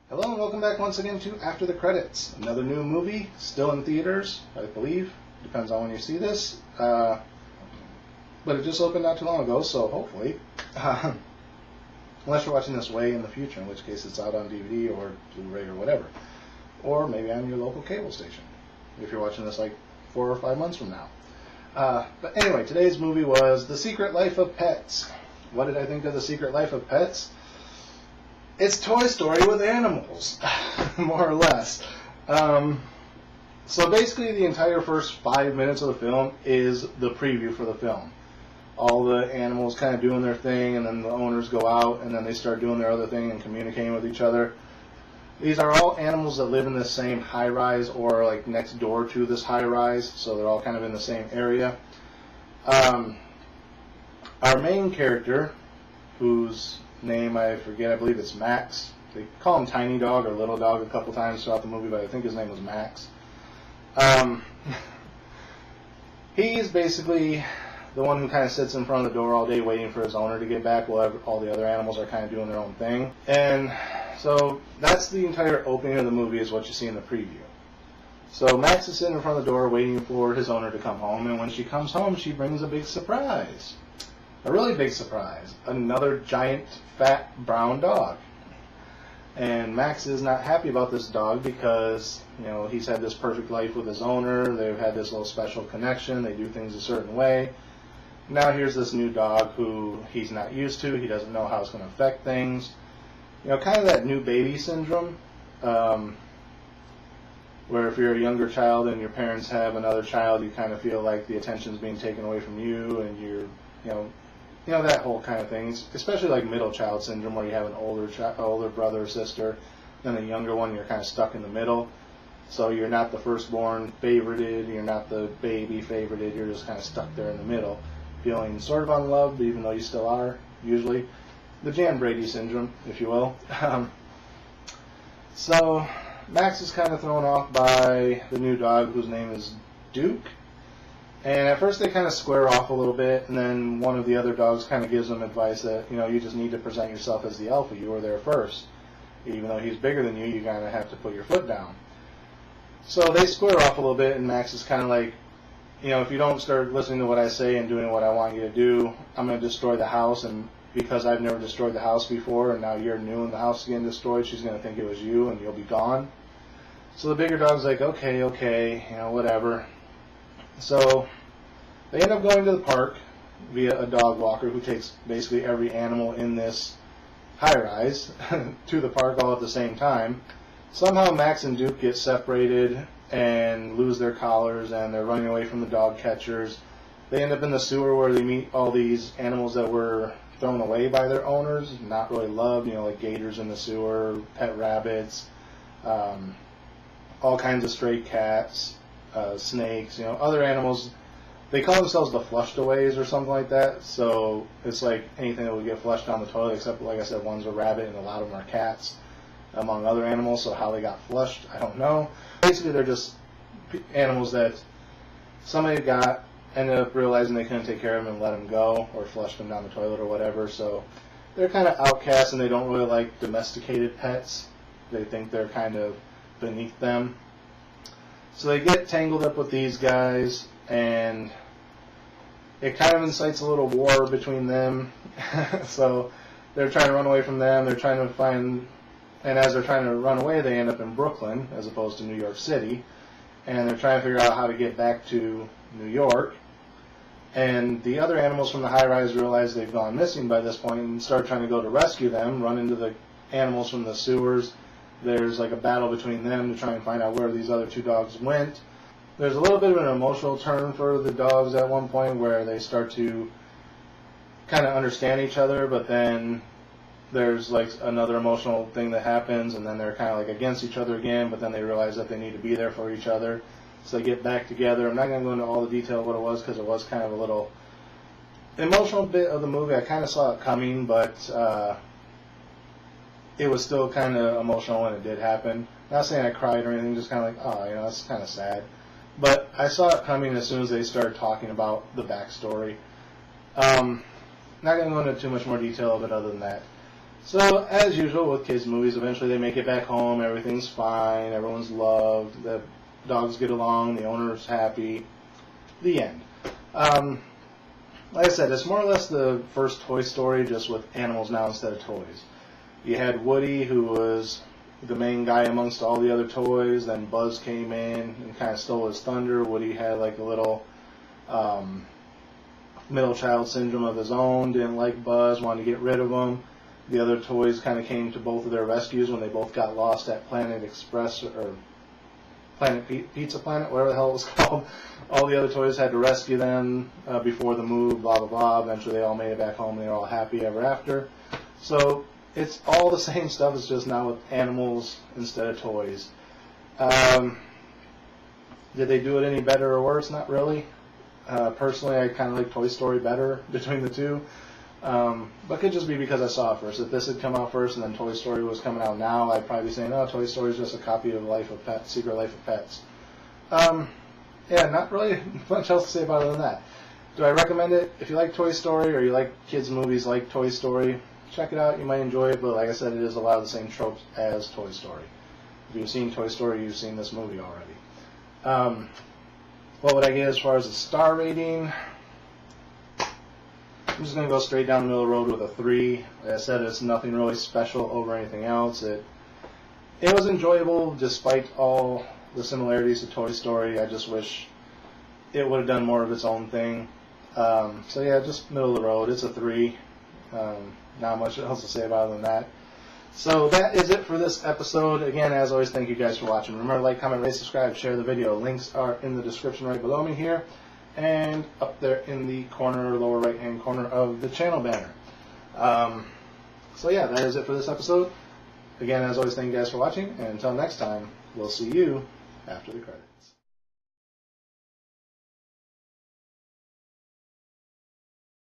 Hello and welcome back once again to After the Credits. Another new movie, still in theaters, I believe. Depends on when you see this. But it just opened not too long ago, so hopefully. Unless you're watching this way in the future, in which case it's out on DVD or Blu-ray or whatever. Or maybe on your local cable station, if you're watching this like 4 or 5 months from now. But anyway, today's movie was The Secret Life of Pets. What did I think of The Secret Life of Pets? It's Toy Story with animals, more or less. So basically the entire first 5 minutes of the film is the preview for the film. All the animals kind of doing their thing, and then the owners go out, and then they start doing their other thing and communicating with each other. These are all animals that live in the same high-rise or like next door to this high-rise, so they're all kind of in the same area. Our main character, whose name I forget, I believe it's Max. They call him Tiny Dog or Little Dog a couple times throughout the movie, but I think his name was Max. He's basically the one who kind of sits in front of the door all day waiting for his owner to get back while all the other animals are kind of doing their own thing. And so that's the entire opening of the movie, is what you see in the preview. So Max is sitting in front of the door waiting for his owner to come home, and when she comes home, she brings a big surprise. A really big surprise. Another giant, fat, brown dog. And Max is not happy about this dog because, you know, he's had this perfect life with his owner. They've had this little special connection. They do things a certain way. Now here's this new dog who he's not used to. He doesn't know how it's going to affect things. You know, kind of that new baby syndrome. Where if you're a younger child and your parents have another child, you kind of feel like the attention's being taken away from you, and you're, you know, that whole kind of thing. Especially like middle child syndrome, where you have an older brother or sister, then a younger one, you're kind of stuck in the middle. So you're not the firstborn favorited, you're not the baby favorited, you're just kind of stuck there in the middle, feeling sort of unloved, even though you still are, usually. The Jan Brady syndrome, if you will. So Max is kind of thrown off by the new dog, whose name is Duke. And at first they kind of square off a little bit, and then one of the other dogs kind of gives them advice that, you know, you just need to present yourself as the alpha. You were there first. Even though he's bigger than you, you kind of have to put your foot down. So they square off a little bit, and Max is kind of like, you know, if you don't start listening to what I say and doing what I want you to do, I'm going to destroy the house. And because I've never destroyed the house before, and now you're new and the house is getting destroyed, she's going to think it was you, and you'll be gone. So the bigger dog's like, okay, you know, whatever. So they end up going to the park via a dog walker who takes basically every animal in this high-rise to the park all at the same time. Somehow Max and Duke get separated and lose their collars, and they're running away from the dog catchers. They end up in the sewer where they meet all these animals that were thrown away by their owners, not really loved, you know, like gators in the sewer, pet rabbits, all kinds of stray cats, snakes, you know, other animals. They call themselves the flushed-aways or something like that, so it's like anything that would get flushed down the toilet, except, like I said, one's a rabbit and a lot of them are cats, among other animals, so how they got flushed, I don't know. Basically, they're just animals that somebody got, ended up realizing they couldn't take care of them and let them go, or flushed them down the toilet or whatever, so they're kind of outcasts and they don't really like domesticated pets. They think they're kind of beneath them. So they get tangled up with these guys, and it kind of incites a little war between them. So they're trying to run away from them. They're trying to find, and as they're trying to run away, they end up in Brooklyn as opposed to New York City. And they're trying to figure out how to get back to New York. And the other animals from the high-rise realize they've gone missing by this point and start trying to go to rescue them, run into the animals from the sewers. There's like a battle between them to try and find out where these other two dogs went. There's a little bit of an emotional turn for the dogs at one point where they start to kind of understand each other, but then there's like another emotional thing that happens, and then they're kind of like against each other again, but then they realize that they need to be there for each other. So they get back together. I'm not going to go into all the detail of what it was because it was kind of a little emotional bit of the movie. I kind of saw it coming, but it was still kind of emotional when it did happen. Not saying I cried or anything, just kind of like, oh, you know, that's kind of sad. But I saw it coming as soon as they started talking about the backstory. Not going to go into too much more detail of it other than that. So, as usual with kids' movies, eventually they make it back home, everything's fine, everyone's loved, the dogs get along, the owner's happy, the end. Like I said, it's more or less the first Toy Story, just with animals now instead of toys. You had Woody, who was the main guy amongst all the other toys, then Buzz came in and kind of stole his thunder. Woody had like a little middle child syndrome of his own, didn't like Buzz, wanted to get rid of him. The other toys kind of came to both of their rescues when they both got lost at Planet Express, or Pizza Planet, whatever the hell it was called. All the other toys had to rescue them before the move, blah, blah, blah. Eventually they all made it back home and they were all happy ever after. So it's all the same stuff, it's just now with animals instead of toys. Did they do it any better or worse? Not really. Personally, I kind of like Toy Story better between the two. But it could just be because I saw it first. If this had come out first and then Toy Story was coming out now, I'd probably be saying, oh, Toy Story is just a copy of Life of Pets, Secret Life of Pets. Yeah, not really much else to say about it than that. Do I recommend it? If you like Toy Story or you like kids' movies like Toy Story, check it out. You might enjoy it, but like I said, it is a lot of the same tropes as Toy Story. If you've seen Toy Story, you've seen this movie already. What would I get as far as a star rating? I'm just going to go straight down the middle of the road with a 3. Like I said, it's nothing really special over anything else. It was enjoyable despite all the similarities to Toy Story. I just wish it would have done more of its own thing. So yeah, just middle of the road. It's a 3. Not much else to say about it than that. So that is it for this episode. Again, as always, thank you guys for watching. Remember to like, comment, rate, subscribe, share the video. Links are in the description right below me here, and up there in the corner, lower right-hand corner of the channel banner. So yeah, that is it for this episode. Again, as always, thank you guys for watching, and until next time, we'll see you after the credits.